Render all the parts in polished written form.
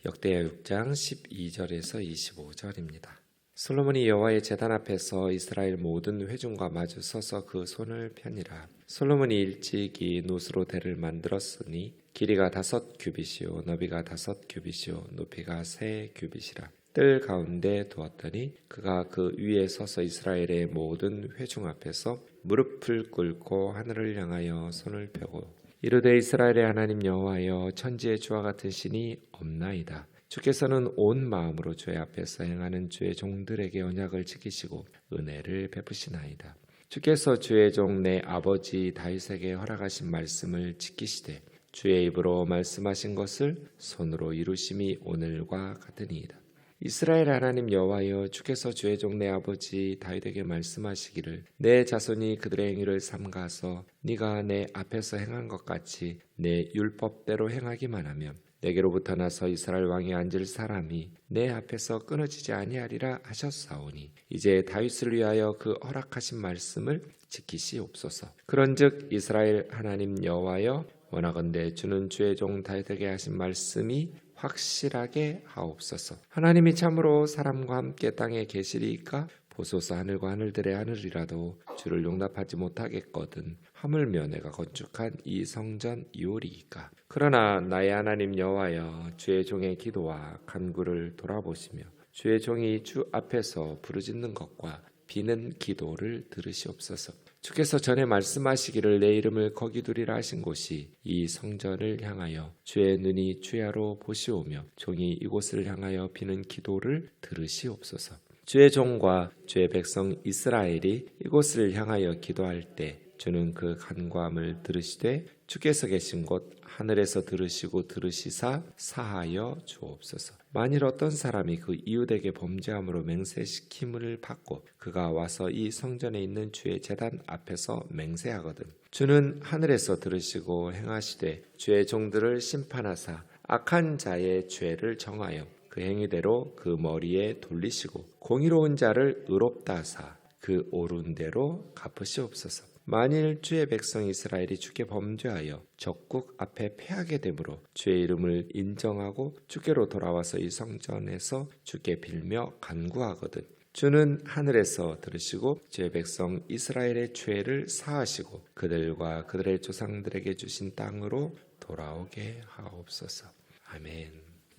역대하 6장 12절에서 25절입니다. 솔로몬이 여호와의 제단 앞에서 이스라엘 모든 회중과 마주 서서 그 손을 펴니라. 솔로몬이 일찍이 노스로 대를 만들었으니 길이가 5규빗이요 너비가 5규빗이요 높이가 3규빗이라. 뜰 가운데 두었더니 그가 그 위에 서서 이스라엘의 모든 회중 앞에서 무릎을 꿇고 하늘을 향하여 손을 펴고 이르되 이스라엘의 하나님 여호와여, 천지의 주와 같은 신이 없나이다. 주께서는 온 마음으로 주의 앞에서 행하는 주의 종들에게 언약을 지키시고 은혜를 베푸시나이다. 주께서 주의 종 내 아버지 다윗에게 허락하신 말씀을 지키시되 주의 입으로 말씀하신 것을 손으로 이루심이 오늘과 같으니이다. 이스라엘 하나님 여호와여, 주께서 주의 종 내 아버지 다윗에게 말씀하시기를 내 자손이 그들의 행위를 삼가서 네가 내 앞에서 행한 것 같이 내 율법대로 행하기만 하면 내게로부터 나서 이스라엘 왕이 앉을 사람이 내 앞에서 끊어지지 아니하리라 하셨사오니 이제 다윗을 위하여 그 허락하신 말씀을 지키시옵소서. 그런즉 이스라엘 하나님 여호와여, 원하건대 주는 주의 종 다윗에게 하신 말씀이 확실하게 하옵소서. 하나님이 참으로 사람과 함께 땅에 계시리이까 보소서. 하늘과 하늘들의 하늘이라도 주를 용납하지 못하겠거든 하물며 내가 건축한 이 성전 이오리이까. 그러나 나의 하나님 여호와여, 주의 종의 기도와 간구를 돌아보시며 주의 종이 주 앞에서 부르짖는 것과 비는 기도를 들으시옵소서. 주께서 전에 말씀하시기를 내 이름을 거기 두리라 하신 곳이 이 성전을 향하여 주의 눈이 주야로 보시오며 종이 이곳을 향하여 비는 기도를 들으시옵소서. 주의 종과 주의 백성 이스라엘이 이곳을 향하여 기도할 때 주는 그 간구함을 들으시되 주께서 계신 곳 하늘에서 들으시고 들으시사 사하여 주옵소서. 만일 어떤 사람이 그 이웃에게 범죄함으로 맹세시킴을 받고 그가 와서 이 성전에 있는 주의 제단 앞에서 맹세하거든 주는 하늘에서 들으시고 행하시되 주의 종들을 심판하사 악한 자의 죄를 정하여 그 행위대로 그 머리에 돌리시고 공의로운 자를 의롭다 하사 그 옳은 대로 갚으시옵소서. 만일 주의 백성 이스라엘이 주께 범죄하여 적국 앞에 패하게 되므로 주의 이름을 인정하고 주께로 돌아와서 이 성전에서 주께 빌며 간구하거든 주는 하늘에서 들으시고 주의 백성 이스라엘의 죄를 사하시고 그들과 그들의 조상들에게 주신 땅으로 돌아오게 하옵소서. 아멘.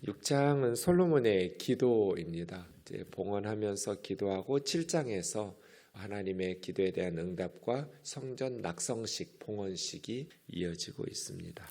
6장은 솔로몬의 기도입니다. 이제 봉헌하면서 기도하고 7장에서 하나님의 기도에 대한 응답과 성전 낙성식, 봉헌식이 이어지고 있습니다.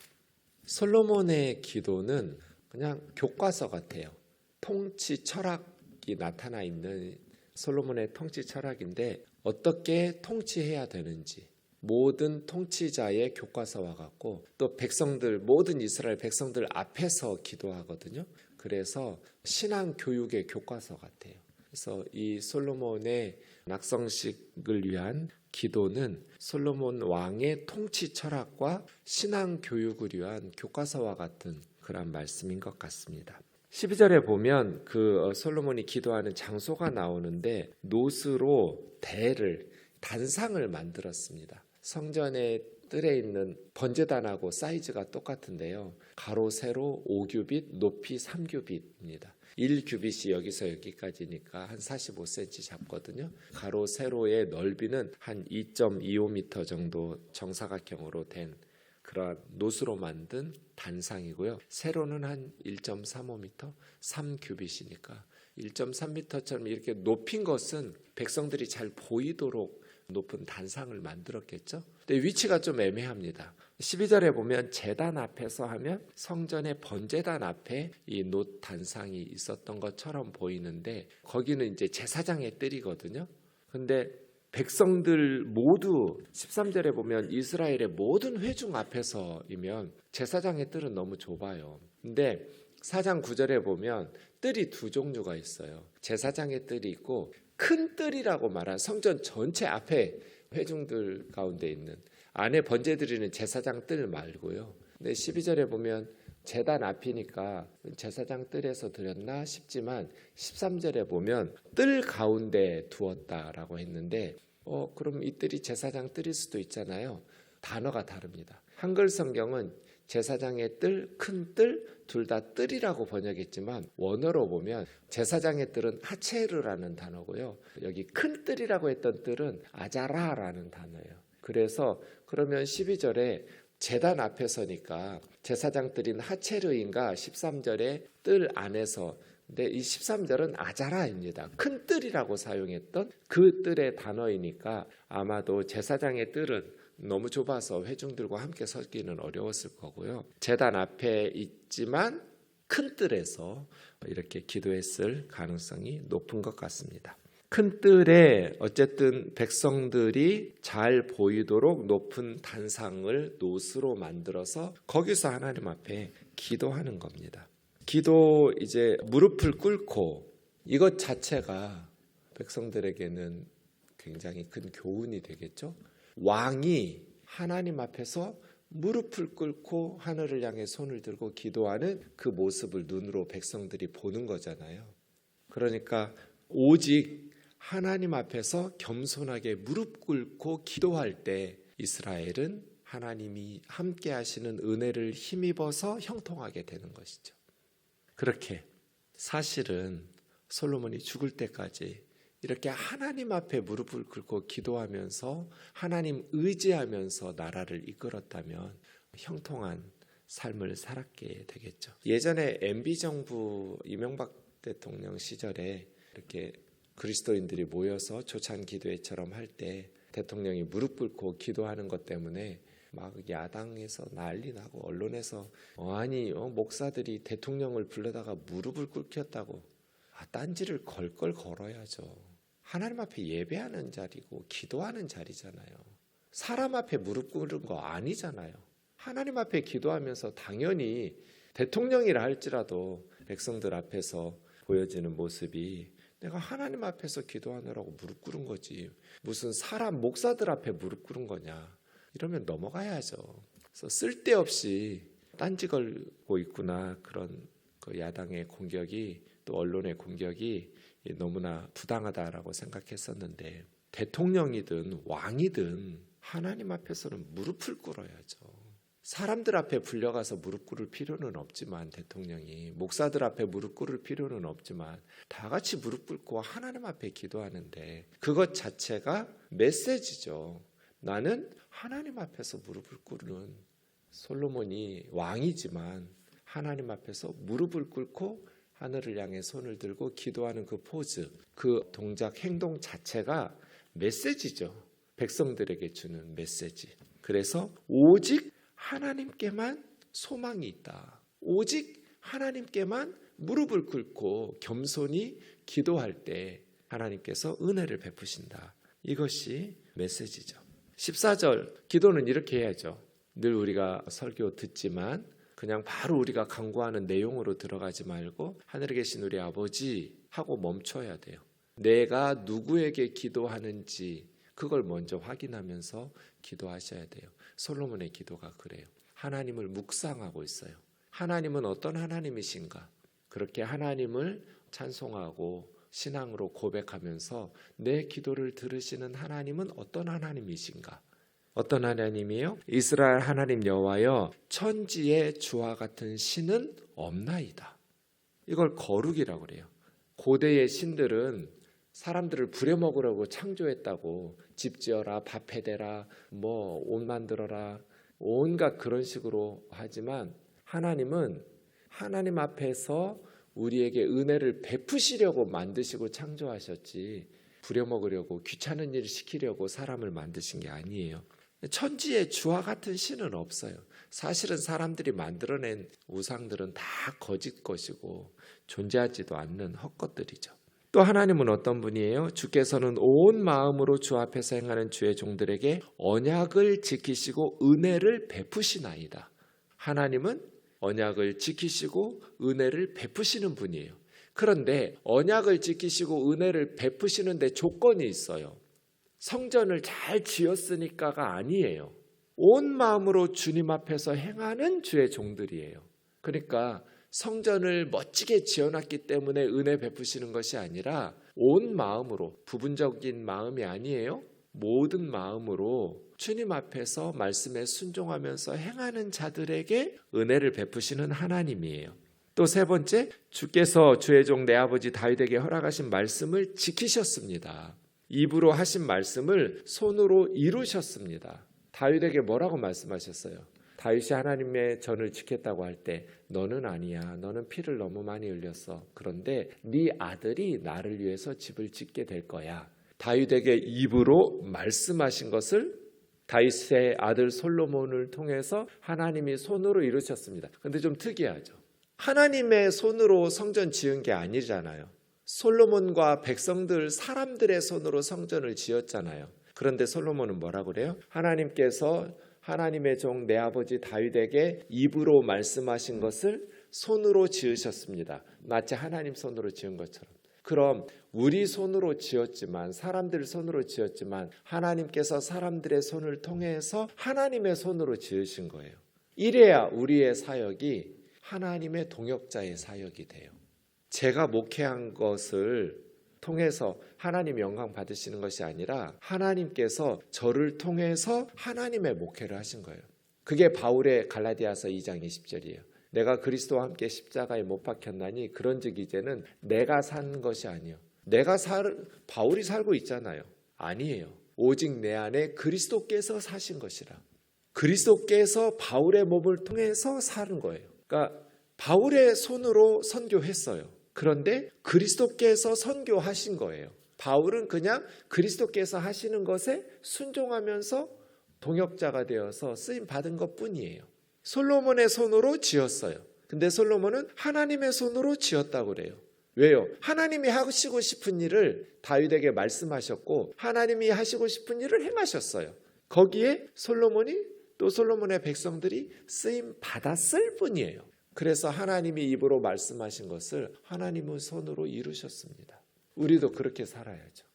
솔로몬의 기도는 그냥 교과서 같아요. 통치 철학이 나타나 있는 솔로몬의 통치 철학인데 어떻게 통치해야 되는지 모든 통치자의 교과서와 같고 또 백성들 모든 이스라엘 백성들 앞에서 기도하거든요. 그래서 신앙 교육의 교과서 같아요. 그래서 이 솔로몬의 낙성식을 위한 기도는 솔로몬 왕의 통치 철학과 신앙 교육을 위한 교과서와 같은 그런 말씀인 것 같습니다. 12절에 보면 그 솔로몬이 기도하는 장소가 나오는데 노스로 단상을 만들었습니다. 성전의 뜰에 있는 번제단하고 사이즈가 똑같은데요. 가로 세로 5규빗, 높이 3규빗입니다. 1규빗이 여기서 여기까지니까 한 45cm 잡거든요. 가로 세로의 넓이는 한 2.25m 정도 정사각형으로 된 그러한 노스로 만든 단상이고요. 세로는 한 1.35m, 3규빗이니까 1.3m처럼 이렇게 높인 것은 백성들이 잘 보이도록 높은 단상을 만들었겠죠. 근데 위치가 좀 애매합니다. 12절에 보면 제단 앞에서 하면 성전의 번제단 앞에 이 놋 단상이 있었던 것처럼 보이는데 거기는 이제 제사장의 뜰이거든요. 근데 백성들 모두 13절에 보면 이스라엘의 모든 회중 앞에서이면 제사장의 뜰은 너무 좁아요. 근데 4장 9절에 보면 뜰이 두 종류가 있어요. 제사장의 뜰이 있고 큰 뜰이라고 말한 성전 전체 앞에 회중들 가운데 있는 안에 번제 드리는 제사장 뜰 말고요. 근데 12절에 보면 제단 앞이니까 제사장 뜰에서 드렸나 싶지만 13절에 보면 뜰 가운데 두었다라고 했는데 그럼 이 뜰이 제사장 뜰일 수도 있잖아요. 단어가 다릅니다. 한글 성경은 제사장의 뜰, 큰 뜰, 둘 다 뜰이라고 번역했지만 원어로 보면 제사장의 뜰은 하체르라는 단어고요. 여기 큰 뜰이라고 했던 뜰은 아자라라는 단어예요. 그래서 그러면 12절에 제단 앞에 서니까 제사장 뜰인 하체르인가 13절에 뜰 안에서, 근데 이 13절은 아자라입니다. 큰 뜰이라고 사용했던 그 뜰의 단어이니까 아마도 제사장의 뜰은 너무 좁아서 회중들과 함께 서기는 어려웠을 거고요. 제단 앞에 있지만 큰 뜰에서 이렇게 기도했을 가능성이 높은 것 같습니다. 큰 뜰에 어쨌든 백성들이 잘 보이도록 높은 단상을 노스로 만들어서 거기서 하나님 앞에 기도하는 겁니다. 기도, 이제 무릎을 꿇고, 이것 자체가 백성들에게는 굉장히 큰 교훈이 되겠죠. 왕이 하나님 앞에서 무릎을 꿇고 하늘을 향해 손을 들고 기도하는 그 모습을 눈으로 백성들이 보는 거잖아요. 그러니까 오직 하나님 앞에서 겸손하게 무릎 꿇고 기도할 때 이스라엘은 하나님이 함께 하시는 은혜를 힘입어서 형통하게 되는 것이죠. 그렇게 사실은 솔로몬이 죽을 때까지 이렇게 하나님 앞에 무릎을 꿇고 기도하면서 하나님 의지하면서 나라를 이끌었다면 형통한 삶을 살았게 되겠죠. 예전에 MB 정부 이명박 대통령 시절에 이렇게 그리스도인들이 모여서 조찬 기도회처럼 할 때 대통령이 무릎 꿇고 기도하는 것 때문에 막 야당에서 난리 나고 언론에서 목사들이 대통령을 불러다가 무릎을 꿇혔다고, 딴지를 걸 걸 걸어야죠. 하나님 앞에 예배하는 자리고 기도하는 자리잖아요. 사람 앞에 무릎 꿇은 거 아니잖아요. 하나님 앞에 기도하면서 당연히 대통령이라 할지라도 백성들 앞에서 보여지는 모습이 내가 하나님 앞에서 기도하느라고 무릎 꿇은 거지, 무슨 사람 목사들 앞에 무릎 꿇은 거냐, 이러면 넘어가야죠. 그래서 쓸데없이 딴지 걸고 있구나, 그런 그 야당의 공격이, 또 언론의 공격이 너무나 부당하다라고 생각했었는데, 대통령이든 왕이든 하나님 앞에서는 무릎을 꿇어야죠. 사람들 앞에 불려가서 무릎 꿇을 필요는 없지만, 대통령이 목사들 앞에 무릎 꿇을 필요는 없지만 다 같이 무릎 꿇고 하나님 앞에 기도하는데 그것 자체가 메시지죠. 나는 하나님 앞에서 무릎을 꿇는, 솔로몬이 왕이지만 하나님 앞에서 무릎을 꿇고 하늘을 향해 손을 들고 기도하는 그 포즈, 그 동작, 행동 자체가 메시지죠. 백성들에게 주는 메시지. 그래서 오직 하나님께만 소망이 있다. 오직 하나님께만 무릎을 꿇고 겸손히 기도할 때 하나님께서 은혜를 베푸신다. 이것이 메시지죠. 14절 기도는 이렇게 해야죠. 늘 우리가 설교 듣지만 그냥 바로 우리가 간구하는 내용으로 들어가지 말고 하늘에 계신 우리 아버지 하고 멈춰야 돼요. 내가 누구에게 기도하는지 그걸 먼저 확인하면서 기도하셔야 돼요. 솔로몬의 기도가 그래요. 하나님을 묵상하고 있어요. 하나님은 어떤 하나님이신가? 그렇게 하나님을 찬송하고 신앙으로 고백하면서 내 기도를 들으시는 하나님은 어떤 하나님이신가? 어떤 하나님이요? 이스라엘 하나님 여호와여, 천지에 주와 같은 신은 없나이다. 이걸 거룩이라고 그래요. 고대의 신들은 사람들을 부려먹으려고 창조했다고, 집 지어라, 밥 해대라, 옷 만들어라, 온갖 그런 식으로 하지만 하나님은 하나님 앞에서 우리에게 은혜를 베푸시려고 만드시고 창조하셨지, 부려먹으려고 귀찮은 일을 시키려고 사람을 만드신 게 아니에요. 천지에 주와 같은 신은 없어요. 사실은 사람들이 만들어낸 우상들은 다 거짓 것이고 존재하지도 않는 헛것들이죠. 또 하나님은 어떤 분이에요? 주께서는 온 마음으로 주 앞에서 행하는 주의 종들에게 언약을 지키시고 은혜를 베푸시나이다. 하나님은 언약을 지키시고 은혜를 베푸시는 분이에요. 그런데 언약을 지키시고 은혜를 베푸시는데 조건이 있어요. 성전을 잘 지었으니까가 아니에요. 온 마음으로 주님 앞에서 행하는 주의 종들이에요. 그러니까 성전을 멋지게 지어놨기 때문에 은혜 베푸시는 것이 아니라 온 마음으로, 부분적인 마음이 아니에요. 모든 마음으로 주님 앞에서 말씀에 순종하면서 행하는 자들에게 은혜를 베푸시는 하나님이에요. 또 세 번째, 주께서 주의 종 내 아버지 다윗에게 허락하신 말씀을 지키셨습니다. 입으로 하신 말씀을 손으로 이루셨습니다. 다윗에게 뭐라고 말씀하셨어요? 다윗이 하나님의 전을 지켰다고 할 때 너는 아니야. 너는 피를 너무 많이 흘렸어. 그런데 네 아들이 나를 위해서 집을 짓게 될 거야. 다윗에게 입으로 말씀하신 것을 다윗의 아들 솔로몬을 통해서 하나님이 손으로 이루셨습니다. 근데 좀 특이하죠. 하나님의 손으로 성전 지은 게 아니잖아요. 솔로몬과 백성들 사람들의 손으로 성전을 지었잖아요. 그런데 솔로몬은 뭐라고 그래요? 하나님께서 하나님의 종 내 아버지 다윗에게 입으로 말씀하신 것을 손으로 지으셨습니다. 마치 하나님 손으로 지은 것처럼. 그럼 우리 손으로 지었지만, 사람들 손으로 지었지만 하나님께서 사람들의 손을 통해서 하나님의 손으로 지으신 거예요. 이래야 우리의 사역이 하나님의 동역자의 사역이 돼요. 제가 목회한 것을 통해서 하나님 영광 받으시는 것이 아니라 하나님께서 저를 통해서 하나님의 목회를 하신 거예요. 그게 바울의 갈라디아서 2장 20절이에요. 내가 그리스도와 함께 십자가에 못 박혔나니 그런즉 이제는 내가 산 것이 아니요. 바울이 살고 있잖아요. 아니에요. 오직 내 안에 그리스도께서 사신 것이라. 그리스도께서 바울의 몸을 통해서 사는 거예요. 그러니까 바울의 손으로 선교했어요. 그런데 그리스도께서 선교하신 거예요. 바울은 그냥 그리스도께서 하시는 것에 순종하면서 동역자가 되어서 쓰임 받은 것뿐이에요. 솔로몬의 손으로 지었어요. 근데 솔로몬은 하나님의 손으로 지었다고 그래요. 왜요? 하나님이 하시고 싶은 일을 다윗에게 말씀하셨고 하나님이 하시고 싶은 일을 행하셨어요. 거기에 솔로몬이 또 솔로몬의 백성들이 쓰임 받았을 뿐이에요. 그래서 하나님이 입으로 말씀하신 것을 하나님은 손으로 이루셨습니다. 우리도 그렇게 살아야죠.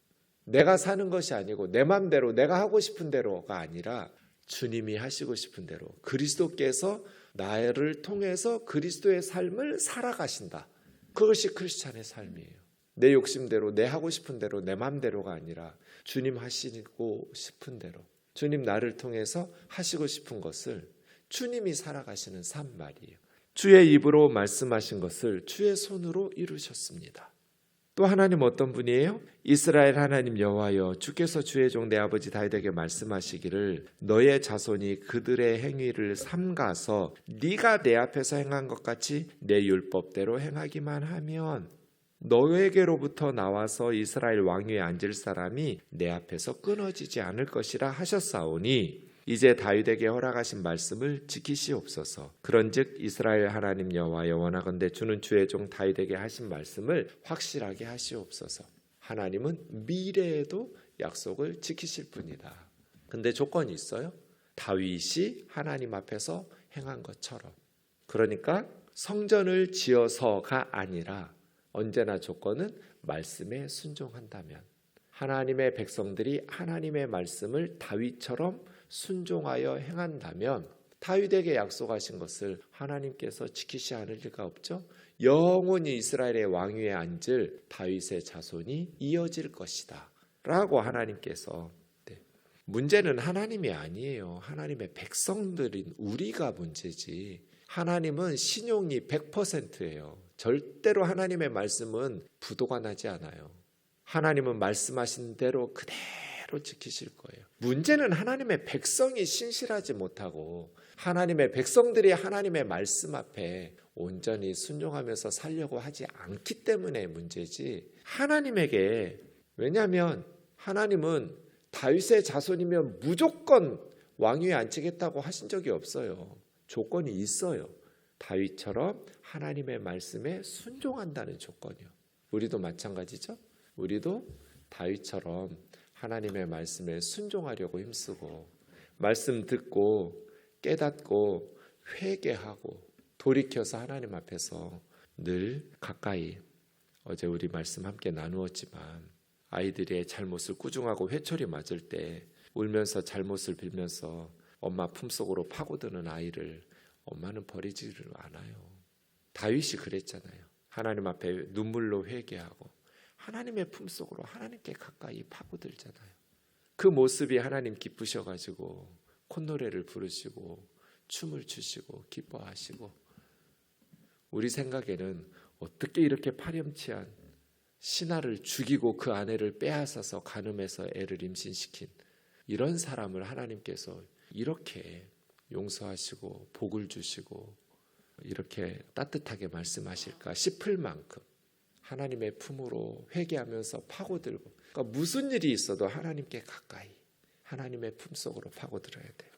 내가 사는 것이 아니고 내 마음대로 내가 하고 싶은 대로가 아니라 주님이 하시고 싶은 대로 그리스도께서 나를 통해서 그리스도의 삶을 살아가신다. 그것이 크리스찬의 삶이에요. 내 욕심대로 내 하고 싶은 대로 내 마음대로가 아니라 주님 하시고 싶은 대로 주님 나를 통해서 하시고 싶은 것을 주님이 살아가시는 삶 말이에요. 주의 입으로 말씀하신 것을 주의 손으로 이루셨습니다. 또 하나님 어떤 분이에요? 이스라엘 하나님 여호와여 주께서 주의 종 내 아버지 다윗에게 말씀하시기를 너의 자손이 그들의 행위를 삼가서 네가 내 앞에서 행한 것 같이 내 율법대로 행하기만 하면 너에게로부터 나와서 이스라엘 왕위에 앉을 사람이 내 앞에서 끊어지지 않을 것이라 하셨사오니 이제 다윗에게 허락하신 말씀을 지키시옵소서. 그런즉 이스라엘 하나님 여호와여 원하건대 주는 주의 종 다윗에게 하신 말씀을 확실하게 하시옵소서. 하나님은 미래에도 약속을 지키실 분이다. 근데 조건이 있어요. 다윗이 하나님 앞에서 행한 것처럼. 그러니까 성전을 지어서가 아니라 언제나 조건은 말씀에 순종한다면 하나님의 백성들이 하나님의 말씀을 다윗처럼 순종하여 행한다면 다윗에게 약속하신 것을 하나님께서 지키시 않을 리가 없죠. 영원히 이스라엘의 왕위에 앉을 다윗의 자손이 이어질 것이다 라고 하나님께서. 문제는 하나님이 아니에요. 하나님의 백성들인 우리가 문제지. 하나님은 신용이 100%예요. 절대로 하나님의 말씀은 부도가 나지 않아요. 하나님은 말씀하신 대로 그대로 지키실 거예요. 문제는 하나님의 백성이 신실하지 못하고 하나님의 백성들이 하나님의 말씀 앞에 온전히 순종하면서 살려고 하지 않기 때문에 문제지. 하나님에게, 왜냐하면 하나님은 다윗의 자손이면 무조건 왕위에 앉히겠다고 하신 적이 없어요. 조건이 있어요. 다윗처럼 하나님의 말씀에 순종한다는 조건이요. 우리도 마찬가지죠. 우리도 다윗처럼 하나님의 말씀에 순종하려고 힘쓰고 말씀 듣고 깨닫고 회개하고 돌이켜서 하나님 앞에서 늘 가까이, 어제 우리 말씀 함께 나누었지만 아이들의 잘못을 꾸중하고 회초리 맞을 때 울면서 잘못을 빌면서 엄마 품속으로 파고드는 아이를 엄마는 버리지를 않아요. 다윗이 그랬잖아요. 하나님 앞에 눈물로 회개하고 하나님의 품속으로 하나님께 가까이 파고들잖아요. 그 모습이 하나님 기쁘셔가지고 콧노래를 부르시고 춤을 추시고 기뻐하시고, 우리 생각에는 어떻게 이렇게 파렴치한 신하를 죽이고 그 아내를 빼앗아서 간음해서 애를 임신시킨 이런 사람을 하나님께서 이렇게 용서하시고 복을 주시고 이렇게 따뜻하게 말씀하실까 싶을 만큼 하나님의 품으로 회개하면서 파고들고, 그러니까 무슨 일이 있어도 하나님께 가까이 하나님의 품속으로 파고들어야 돼요.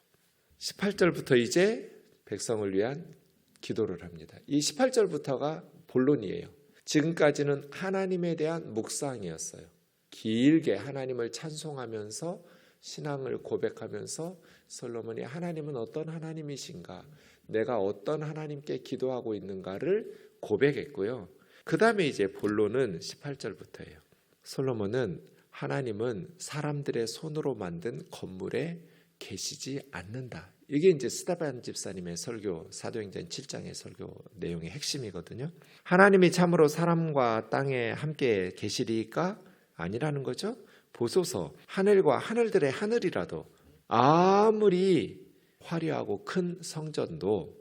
18절부터 이제 백성을 위한 기도를 합니다. 이 18절부터가 본론이에요. 지금까지는 하나님에 대한 묵상이었어요. 길게 하나님을 찬송하면서 신앙을 고백하면서 솔로몬이 하나님은 어떤 하나님이신가, 내가 어떤 하나님께 기도하고 있는가를 고백했고요. 그 다음에 이제 본론은 18절부터예요. 솔로몬은 하나님은 사람들의 손으로 만든 건물에 계시지 않는다. 이게 이제 스데반 집사님의 설교, 사도행전 7장의 설교 내용의 핵심이거든요. 하나님이 참으로 사람과 땅에 함께 계시리까? 아니라는 거죠. 보소서, 하늘과 하늘들의 하늘이라도 아무리 화려하고 큰 성전도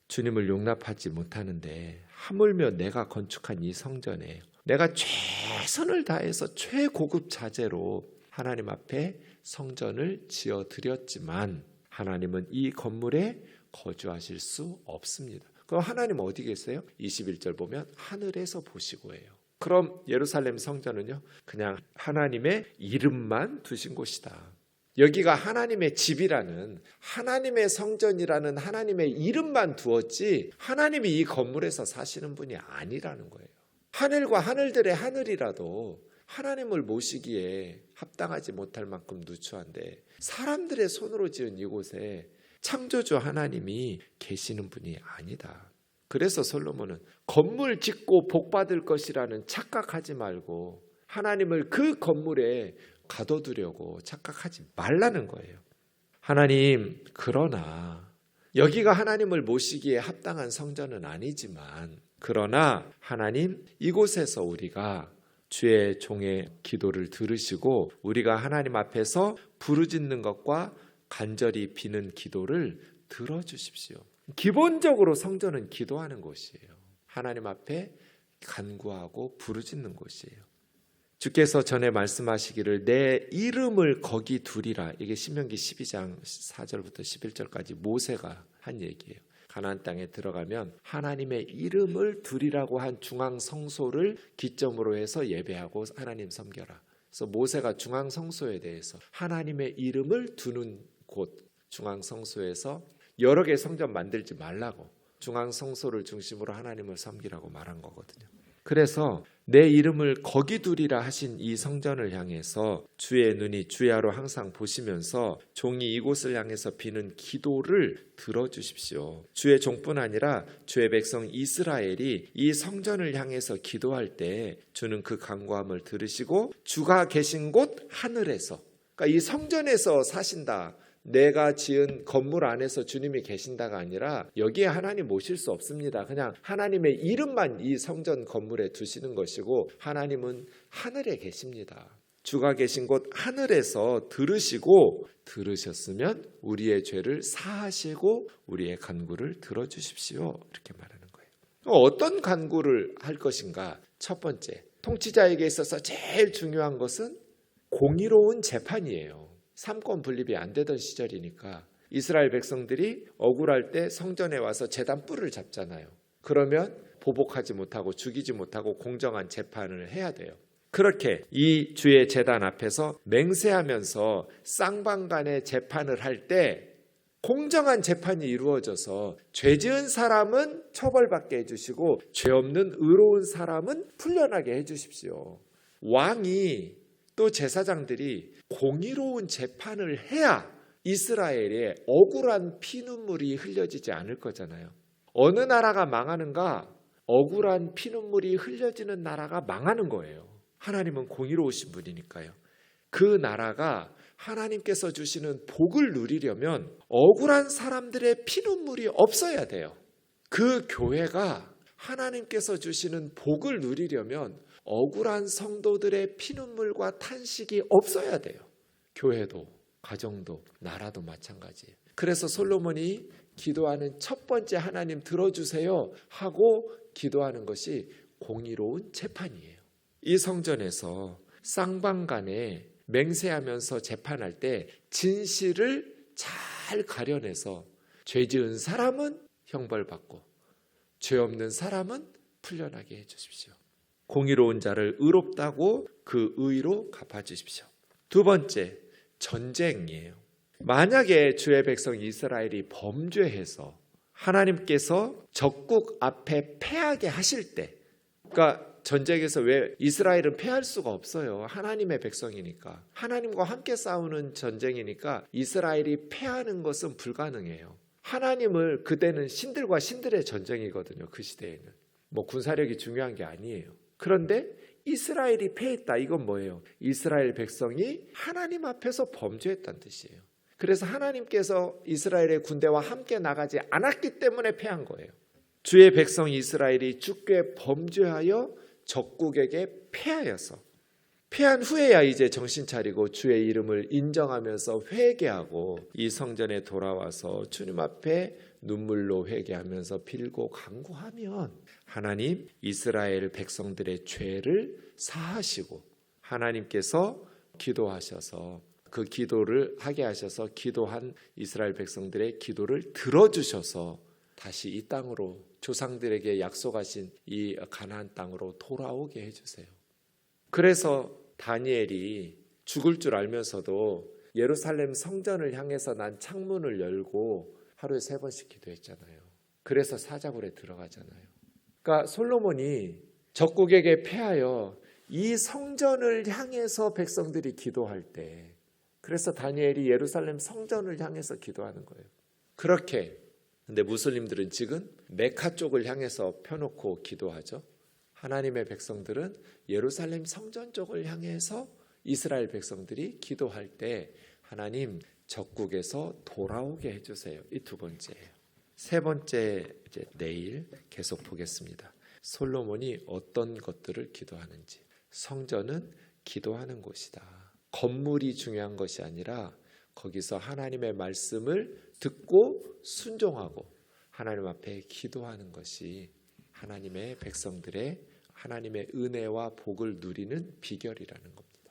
주님을 용납하지 못하는데, 하물며 내가 건축한 이 성전에 내가 최선을 다해서 최고급 자재로 하나님 앞에 성전을 지어드렸지만 하나님은 이 건물에 거주하실 수 없습니다. 그럼 하나님 어디 계세요? 21절 보면 하늘에서 보시고 해요. 그럼 예루살렘 성전은요, 그냥 하나님의 이름만 두신 곳이다. 여기가 하나님의 집이라는, 하나님의 성전이라는 하나님의 이름만 두었지 하나님이 이 건물에서 사시는 분이 아니라는 거예요. 하늘과 하늘들의 하늘이라도 하나님을 모시기에 합당하지 못할 만큼 누추한데, 사람들의 손으로 지은 이곳에 창조주 하나님이 계시는 분이 아니다. 그래서 솔로몬은 건물 짓고 복받을 것이라는 착각하지 말고 하나님을 그 건물에 가둬두려고 착각하지 말라는 거예요. 하나님, 그러나 여기가 하나님을 모시기에 합당한 성전은 아니지만, 그러나 하나님, 이곳에서 우리가 주의 종의 기도를 들으시고 우리가 하나님 앞에서 부르짖는 것과 간절히 비는 기도를 들어주십시오. 기본적으로 성전은 기도하는 곳이에요. 하나님 앞에 간구하고 부르짖는 곳이에요. 주께서 전에 말씀하시기를 내 이름을 거기 두리라. 이게 신명기 12장 4절부터 11절까지 모세가 한 얘기예요. 가나안 땅에 들어가면 하나님의 이름을 두리라고 한 중앙 성소를 기점으로 해서 예배하고 하나님 섬겨라. 그래서 모세가 중앙 성소에 대해서 하나님의 이름을 두는 곳, 중앙 성소에서 여러 개의 성전 만들지 말라고, 중앙 성소를 중심으로 하나님을 섬기라고 말한 거거든요. 그래서 내 이름을 거기 두리라 하신 이 성전을 향해서 주의 눈이 주야로 항상 보시면서 종이 이곳을 향해서 비는 기도를 들어주십시오. 주의 종뿐 아니라 주의 백성 이스라엘이 이 성전을 향해서 기도할 때 주는 그 간구함을 들으시고 주가 계신 곳 하늘에서, 그러니까 이 성전에서 사신다, 내가 지은 건물 안에서 주님이 계신다가 아니라 여기에 하나님 모실 수 없습니다. 그냥 하나님의 이름만 이 성전 건물에 두시는 것이고 하나님은 하늘에 계십니다. 주가 계신 곳 하늘에서 들으시고, 들으셨으면 우리의 죄를 사하시고 우리의 간구를 들어주십시오. 이렇게 말하는 거예요. 어떤 간구를 할 것인가? 첫 번째, 통치자에게 있어서 제일 중요한 것은 공의로운 재판이에요. 삼권 분립이 안 되던 시절이니까 이스라엘 백성들이 억울할 때 성전에 와서 제단 뿔을 잡잖아요. 그러면 보복하지 못하고 죽이지 못하고 공정한 재판을 해야 돼요. 그렇게 이 주의 제단 앞에서 맹세하면서 쌍방간의 재판을 할 때 공정한 재판이 이루어져서 죄 지은 사람은 처벌받게 해주시고 죄 없는 의로운 사람은 풀려나게 해주십시오. 왕이 또 제사장들이 공의로운 재판을 해야 이스라엘에 억울한 피눈물이 흘려지지 않을 거잖아요. 어느 나라가 망하는가? 억울한 피눈물이 흘려지는 나라가 망하는 거예요. 하나님은 공의로우신 분이니까요. 그 나라가 하나님께서 주시는 복을 누리려면 억울한 사람들의 피눈물이 없어야 돼요. 그 교회가 하나님께서 주시는 복을 누리려면 억울한 성도들의 피눈물과 탄식이 없어야 돼요. 교회도, 가정도, 나라도 마찬가지예요. 그래서 솔로몬이 기도하는 첫 번째 하나님 들어주세요 하고 기도하는 것이 공의로운 재판이에요. 이 성전에서 쌍방간에 맹세하면서 재판할 때 진실을 잘 가려내서 죄 지은 사람은 형벌받고 죄 없는 사람은 풀려나게 해주십시오. 공의로운 자를 의롭다고 그 의로 갚아주십시오. 두 번째, 전쟁이에요. 만약에 주의 백성 이스라엘이 범죄해서 하나님께서 적국 앞에 패하게 하실 때, 그러니까 전쟁에서 왜 이스라엘은 패할 수가 없어요. 하나님의 백성이니까. 하나님과 함께 싸우는 전쟁이니까 이스라엘이 패하는 것은 불가능해요. 하나님을, 그때는 신들과 신들의 전쟁이거든요. 그 시대에는 뭐 군사력이 중요한 게 아니에요. 그런데 이스라엘이 패했다. 이건 뭐예요? 이스라엘 백성이 하나님 앞에서 범죄했다는 뜻이에요. 그래서 하나님께서 이스라엘의 군대와 함께 나가지 않았기 때문에 패한 거예요. 주의 백성 이스라엘이 주께 범죄하여 적국에게 패하여서, 패한 후에야 이제 정신 차리고 주의 이름을 인정하면서 회개하고 이 성전에 돌아와서 주님 앞에 눈물로 회개하면서 빌고 간구하면 하나님 이스라엘 백성들의 죄를 사하시고 하나님께서 기도하셔서 그 기도를 하게 하셔서 기도한 이스라엘 백성들의 기도를 들어주셔서 다시 이 땅으로, 조상들에게 약속하신 이 가나안 땅으로 돌아오게 해주세요. 그래서 다니엘이 죽을 줄 알면서도 예루살렘 성전을 향해서 난 창문을 열고 하루에 3번씩 기도했잖아요. 그래서 사자굴에 들어가잖아요. 그러니까 솔로몬이 적국에게 패하여 이 성전을 향해서 백성들이 기도할 때, 그래서 다니엘이 예루살렘 성전을 향해서 기도하는 거예요. 그렇게. 근데 무슬림들은 지금 메카 쪽을 향해서 펴놓고 기도하죠. 하나님의 백성들은 예루살렘 성전 쪽을 향해서 이스라엘 백성들이 기도할 때 하나님 적국에서 돌아오게 해주세요. 이 두 번째예요. 세 번째, 이제 내일 계속 보겠습니다. 솔로몬이 어떤 것들을 기도하는지. 성전은 기도하는 곳이다. 건물이 중요한 것이 아니라 거기서 하나님의 말씀을 듣고 순종하고 하나님 앞에 기도하는 것이 하나님의 백성들의 하나님의 은혜와 복을 누리는 비결이라는 겁니다.